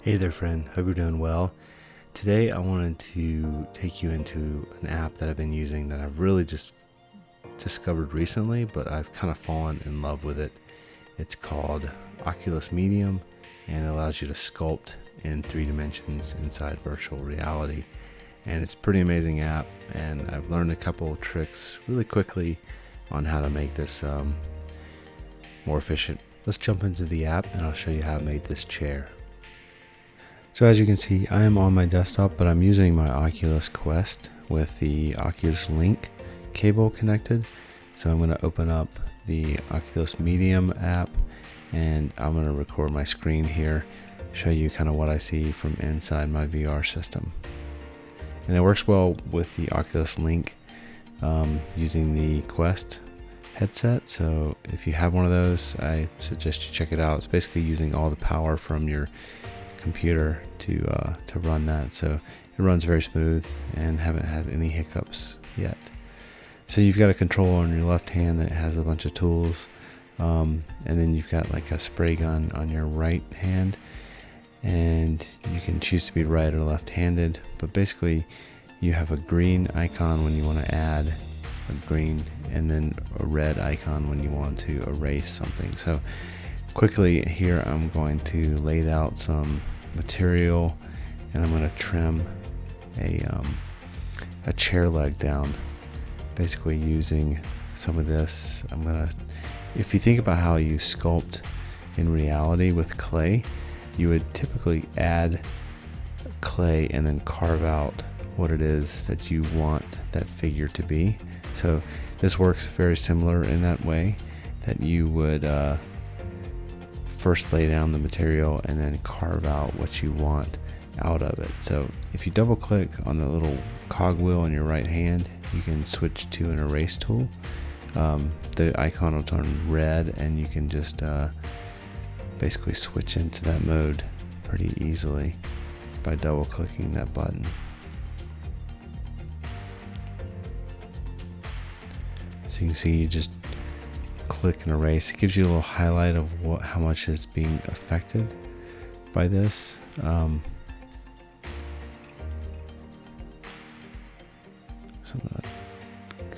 Hey there friend, hope you're doing well. Today I wanted to take you into an app that I've been using that I've really just discovered recently, but I've kind of fallen in love with it. It's called Oculus Medium and it allows you to sculpt in 3 dimensions inside virtual reality. And it's a pretty amazing app, and I've learned a couple of tricks really quickly on how to make this more efficient. Let's jump into the app and I'll show you how I made this chair. So as you can see, I am on my desktop, but I'm using my Oculus Quest with the Oculus Link cable connected. So I'm going to open up the Oculus Medium app and I'm going to record my screen here, show you kind of what I see from inside my VR system. And it works well with the Oculus Link using the Quest headset. So if you have one of those, I suggest you check it out. It's basically using all the power from your computer to run that, so it runs very smooth and haven't had any hiccups yet. So you've got a control on your left hand that has a bunch of tools, and then you've got like a spray gun on your right hand, and you can choose to be right or left-handed, but basically you have a green icon when you want to add a green, and then a red icon when you want to erase something. So quickly here I'm going to lay out some material and I'm going to trim a chair leg down, basically using some of this. If you think about how you sculpt in reality with clay, you would typically add clay and then carve out what it is that you want that figure to be. So this works very similar in that way, that you would first lay down the material and then carve out what you want out of it. So if you double click on the little cogwheel on your right hand, you can switch to an erase tool. The icon will turn red and you can just basically switch into that mode pretty easily by double clicking that button. So you can see you just click and erase. It gives you a little highlight of how much is being affected by this. So I'm gonna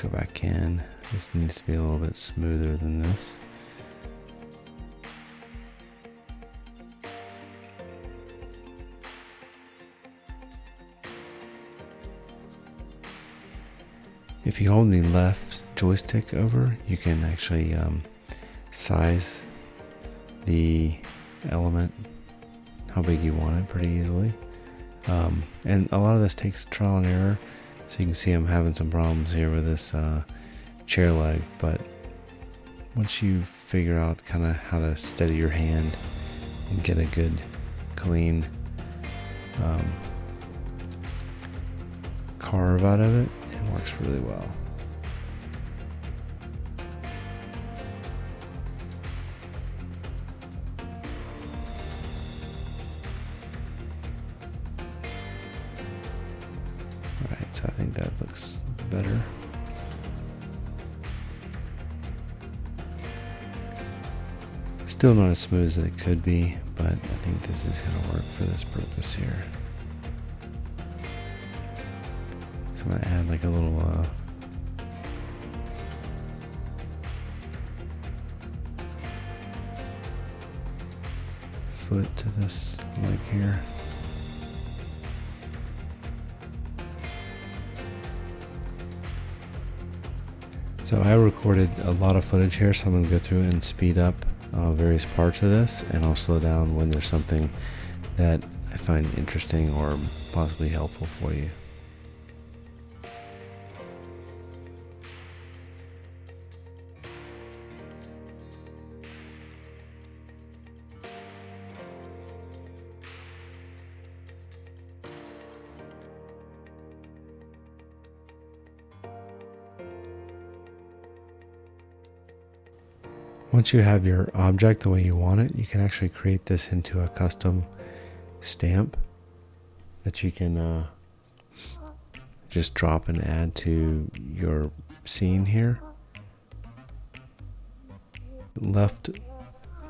go back in. This needs to be a little bit smoother than this. If you hold the left joystick over, you can actually size the element how big you want it pretty easily. And a lot of this takes trial and error. So you can see I'm having some problems here with this chair leg, but once you figure out kind of how to steady your hand and get a good clean carve out of it, it works really well. Alright, so I think that looks better. Still not as smooth as it could be, but I think this is going to work for this purpose here. So I'm going to add like a little foot to this leg here. So I recorded a lot of footage here, so I'm going to go through and speed up various parts of this, and I'll slow down when there's something that I find interesting or possibly helpful for you. Once you have your object the way you want it, you can actually create this into a custom stamp that you can just drop and add to your scene here. Left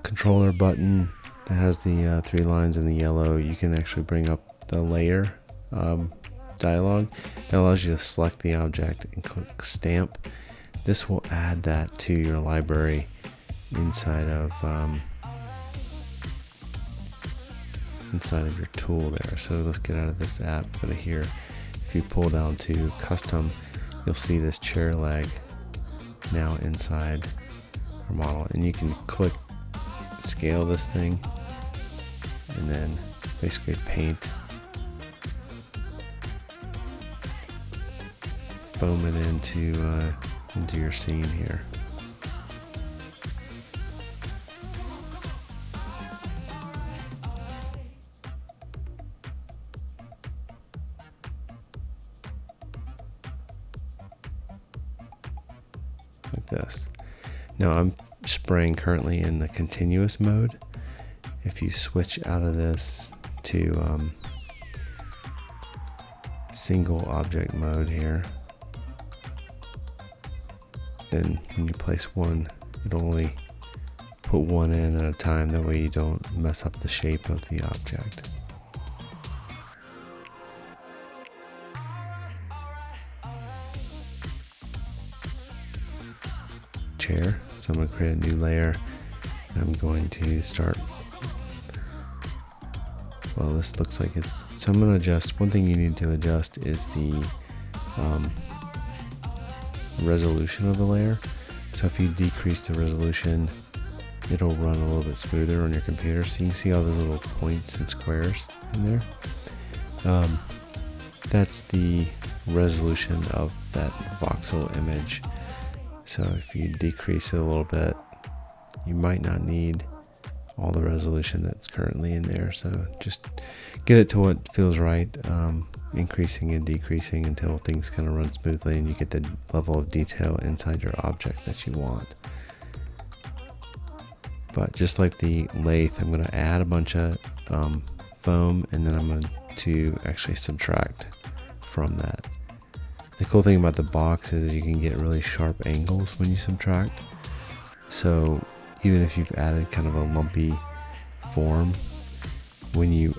controller button that has the 3 lines in the yellow, you can actually bring up the layer dialog. That allows you to select the object and click stamp. This will add that to your library inside of your tool there. So let's get out of this app, go to here. If you pull down to custom, you'll see this chair leg now inside our model, and you can click scale this thing and then basically paint, foam it into your scene here. Like this. Now I'm spraying currently in the continuous mode. If you switch out of this to single object mode here, then when you place one, it'll only put one in at a time. That way you don't mess up the shape of the object. Chair. So I'm going to create a new layer, and I'm going to start. Well, this looks like it's. So I'm going to adjust. One thing you need to adjust is the resolution of the layer. So if you decrease the resolution, it'll run a little bit smoother on your computer. So you can see all those little points and squares in there. That's the resolution of that voxel image. So if you decrease it a little bit, you might not need all the resolution that's currently in there. So just get it to what feels right, increasing and decreasing until things kind of run smoothly and you get the level of detail inside your object that you want. But just like the lathe, I'm going to add a bunch of foam, and then I'm going to actually subtract from that. The cool thing about the box is you can get really sharp angles when you subtract. So even if you've added kind of a lumpy form, when you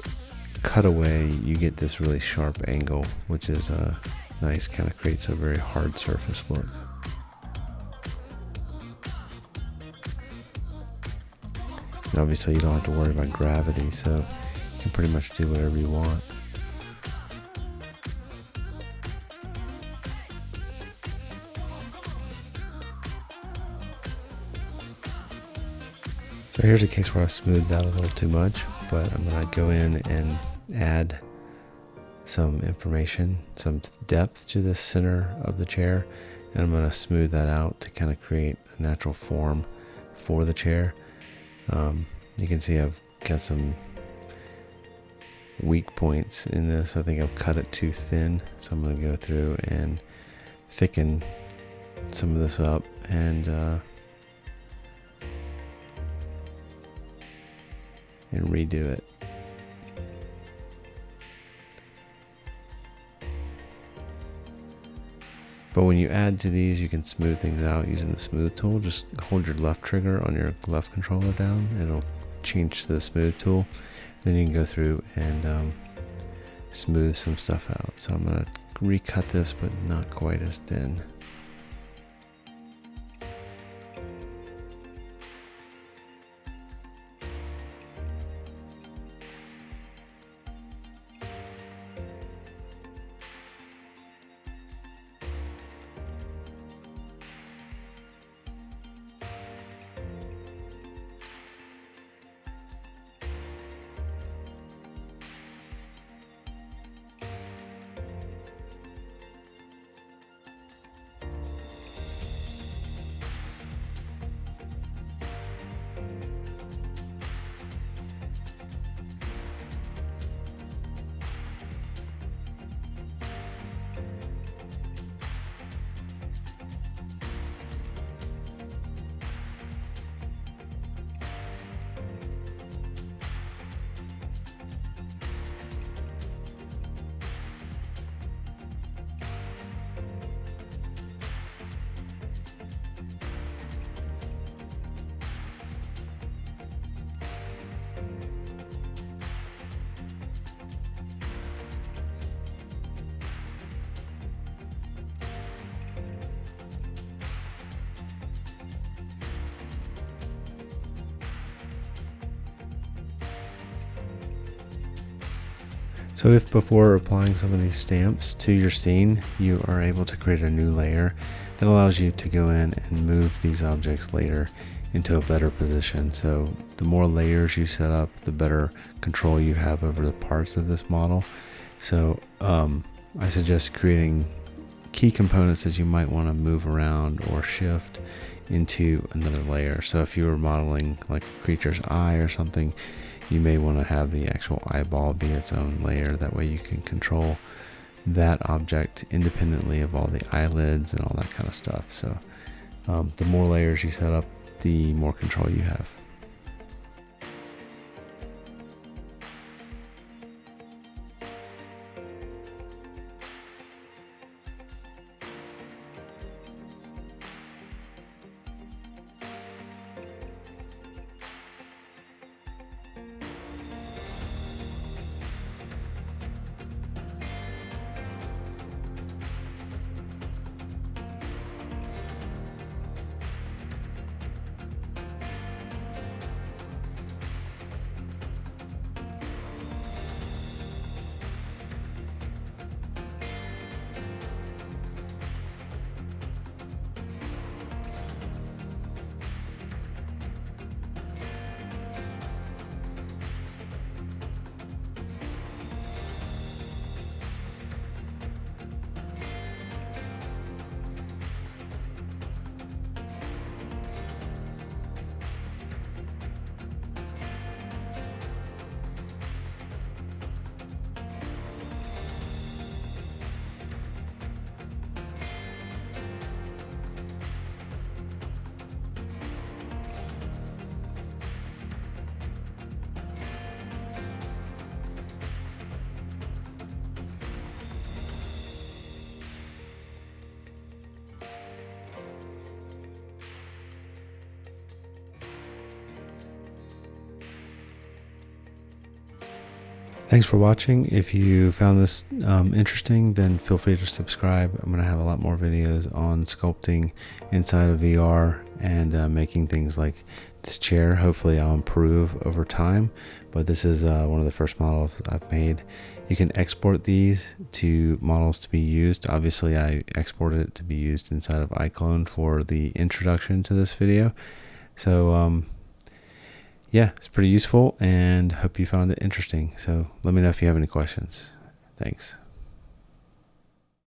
cut away, you get this really sharp angle, which is nice, kind of creates a very hard surface look. And obviously you don't have to worry about gravity, so you can pretty much do whatever you want. So here's a case where I smoothed out a little too much, but I'm going to go in and add some information, some depth to the center of the chair, and I'm going to smooth that out to kind of create a natural form for the chair. You can see I've got some weak points in this. I think I've cut it too thin, so I'm going to go through and thicken some of this up and redo it. But when you add to these, you can smooth things out using the smooth tool. Just hold your left trigger on your left controller down, and it'll change to the smooth tool. Then you can go through and smooth some stuff out. So I'm going to recut this, but not quite as thin. So if before applying some of these stamps to your scene, you are able to create a new layer that allows you to go in and move these objects later into a better position. So the more layers you set up, the better control you have over the parts of this model. So I suggest creating key components that you might want to move around or shift into another layer. So if you were modeling like a creature's eye or something, you may want to have the actual eyeball be its own layer. That way you can control that object independently of all the eyelids and all that kind of stuff. So the more layers you set up, the more control you have. Thanks for watching. If you found this interesting, then feel free to subscribe. I'm going to have a lot more videos on sculpting inside of VR and making things like this chair. Hopefully I'll improve over time, but this is one of the first models I've made. You can export these to models to be used. Obviously I exported it to be used inside of iClone for the introduction to this video. So yeah, it's pretty useful and hope you found it interesting. So let me know if you have any questions. Thanks.